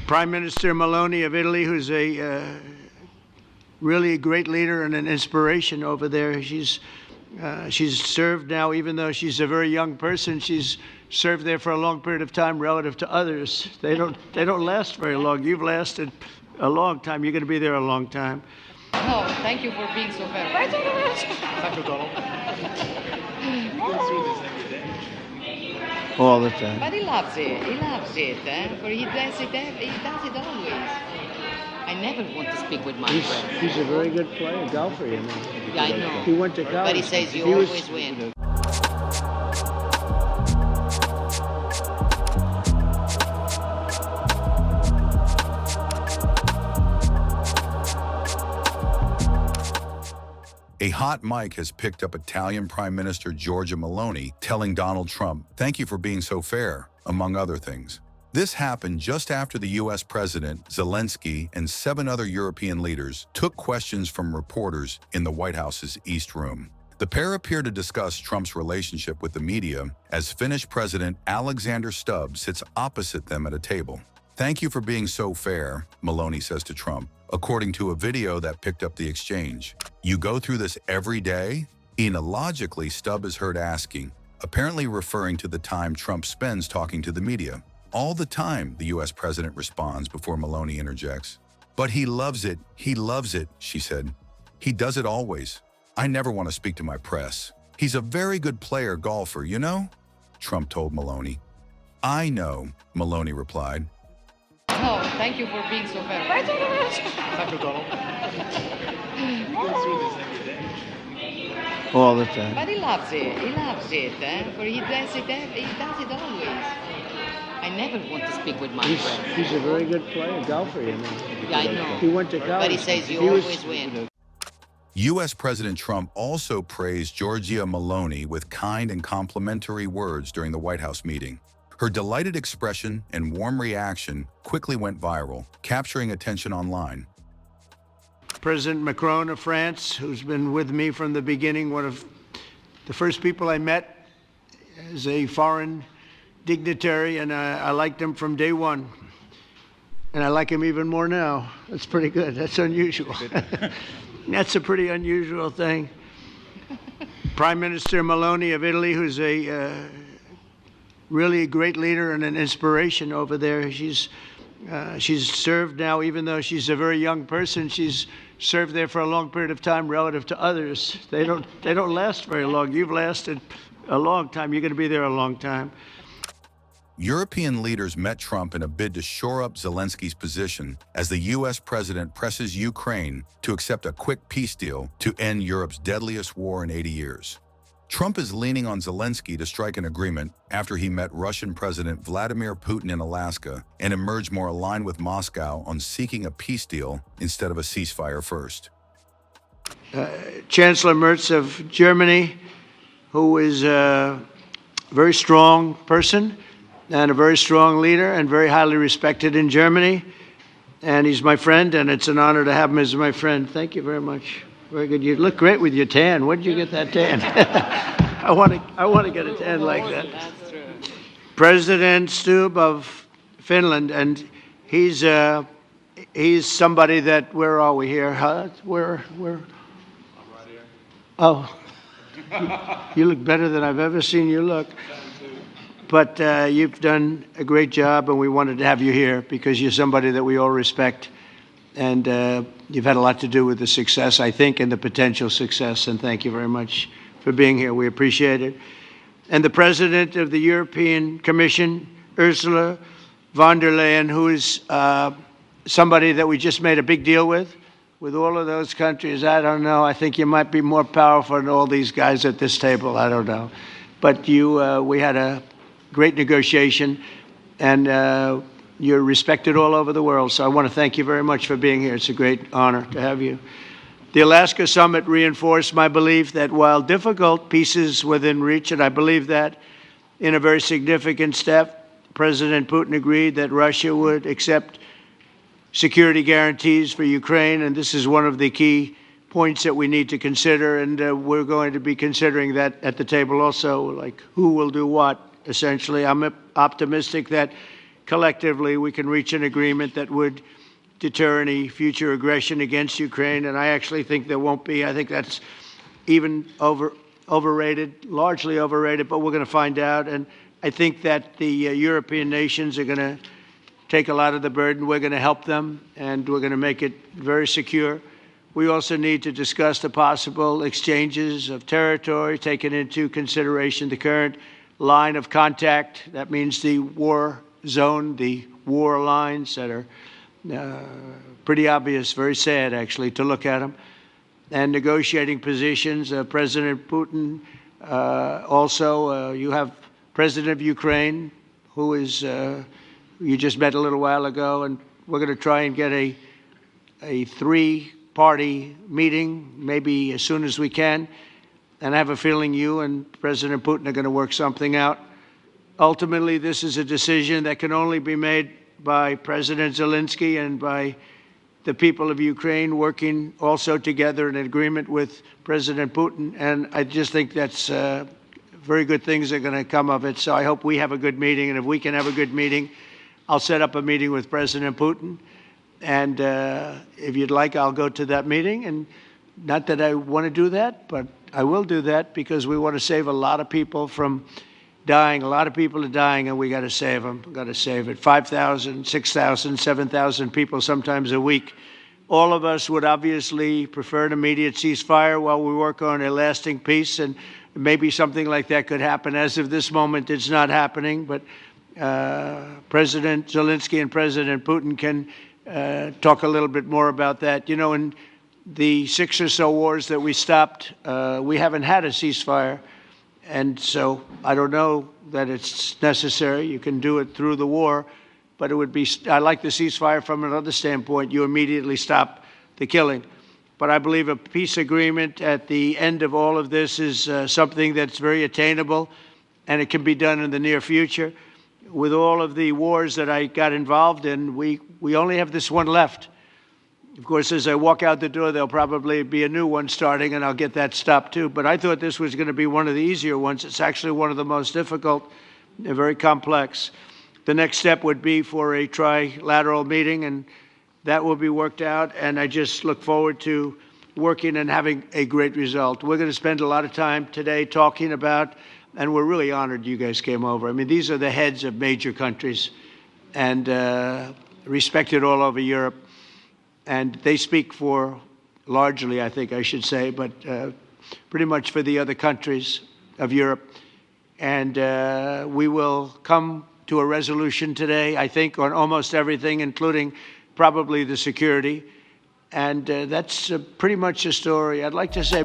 Prime Minister Meloni of Italy, who's a really a great leader and an inspiration over there. She's served now, even though she's a very young person, she's served there for a long period of time relative to others. They don't last very long. You've lasted a long time. You're going to be there a long time. No, thank you for being so fair. Thank you, Donald. He goes through this every day. All the time. But he loves it. He loves it. For he does it always. I never want to speak with my friend. He's a very good player, golfer, you know. Yeah, I know. He went to college. But he says you always win. A hot mic has picked up Italian Prime Minister Giorgia Meloni telling Donald Trump, "Thank you for being so fair," among other things. This happened just after the U.S. President Zelensky and 7 other European leaders took questions from reporters in the White House's East Room. The pair appear to discuss Trump's relationship with the media as Finnish President Alexander Stubb sits opposite them at a table. "Thank you for being so fair," Meloni says to Trump, according to a video that picked up the exchange. "You go through this every day?" Illogically, Stubb is heard asking, apparently referring to the time Trump spends talking to the media. "All the time," the U.S. president responds before Meloni interjects. "But he loves it, she said. "He does it always. I never want to speak to my press. He's a very good player golfer, you know?" Trump told Meloni. "I know," Meloni replied. No, thank you for being so fair. Thank you, Donald. He goes through this every day. All the time. But he loves it. He loves it. For he does it always. I never want to speak with my friend. He's a very good player, golfer, you know. Yeah, I know. He went to college. But he says you always win. U.S. President Trump also praised Giorgia Meloni with kind and complimentary words during the White House meeting. Her delighted expression and warm reaction quickly went viral, capturing attention online. President Macron of France, who's been with me from the beginning, one of the first people I met as a foreign dignitary, and I liked him from day one. And I like him even more now. That's pretty good. That's unusual. That's a pretty unusual thing. Prime Minister Meloni of Italy, who's a really a great leader and an inspiration over there. She's served now, even though she's a very young person, she's served there for a long period of time relative to others. They don't last very long. You've lasted a long time. You're going to be there a long time. European leaders met Trump in a bid to shore up Zelensky's position as the U.S. president presses Ukraine to accept a quick peace deal to end Europe's deadliest war in 80 years. Trump is leaning on Zelensky to strike an agreement after he met Russian President Vladimir Putin in Alaska and emerged more aligned with Moscow on seeking a peace deal instead of a ceasefire first. Chancellor Merz of Germany, who is a very strong person and a very strong leader and very highly respected in Germany. And he's my friend, and it's an honor to have him as my friend. Thank you very much. Very good. You look great with your tan. Where did you get that tan? I want to get a tan like that. That's true. President Stubb of Finland, and he's somebody that, where are we here? Huh? Where? I'm right here. Oh, you look better than I've ever seen you look. But you've done a great job, and we wanted to have you here because you're somebody that we all respect. And you've had a lot to do with the success, I think, and the potential success. And thank you very much for being here. We appreciate it. And the President of the European Commission, Ursula von der Leyen, who is somebody that we just made a big deal with all of those countries. I don't know. I think you might be more powerful than all these guys at this table. I don't know. But we had a great negotiation, and you're respected all over the world, so I want to thank you very much for being here. It's a great honor to have you. The Alaska Summit reinforced my belief that while difficult, peace is within reach, and I believe that in a very significant step, President Putin agreed that Russia would accept security guarantees for Ukraine, and this is one of the key points that we need to consider, and we're going to be considering that at the table also, like who will do what, essentially. I'm optimistic that collectively we can reach an agreement that would deter any future aggression against Ukraine. And I actually think there won't be. I think that's even overrated, largely overrated, but we're going to find out. And I think that the European nations are going to take a lot of the burden. We're going to help them, and we're going to make it very secure. We also need to discuss the possible exchanges of territory, taking into consideration the current line of contact. That means the war zone, the war lines that are pretty obvious, very sad, actually, to look at them. And negotiating positions. President Putin, also, you have President of Ukraine, who is, you just met a little while ago, and we're going to try and get a three-party meeting, maybe as soon as we can. And I have a feeling you and President Putin are going to work something out. Ultimately, this is a decision that can only be made by President Zelensky and by the people of Ukraine working also together in agreement with President Putin. And I just think that's very good things are going to come of it. So I hope we have a good meeting. And if we can have a good meeting, I'll set up a meeting with President Putin. And if you'd like, I'll go to that meeting. And not that I want to do that, but I will do that because we want to save a lot of people from dying. A lot of people are dying, and we got to save them. Got to save it. 5,000, 6,000, 7,000 people sometimes a week. All of us would obviously prefer an immediate ceasefire while we work on a lasting peace, and maybe something like that could happen. As of this moment, it's not happening, but President Zelensky and President Putin can talk a little bit more about that. You know, in the 6 or so wars that we stopped, we haven't had a ceasefire. And so I don't know that it's necessary. You can do it through the war, but it would be, I like the ceasefire from another standpoint. You immediately stop the killing. But I believe a peace agreement at the end of all of this is something that's very attainable, and it can be done in the near future. With all of the wars that I got involved in, we only have this one left. Of course, as I walk out the door, there'll probably be a new one starting, and I'll get that stopped too. But I thought this was going to be one of the easier ones. It's actually one of the most difficult and very complex. The next step would be for a trilateral meeting, and that will be worked out. And I just look forward to working and having a great result. We're going to spend a lot of time today talking about, and we're really honored you guys came over. I mean, these are the heads of major countries and respected all over Europe. And they speak for, largely, I think I should say, but pretty much for the other countries of Europe. And we will come to a resolution today, I think, on almost everything, including probably the security. And that's pretty much the story. I'd like to say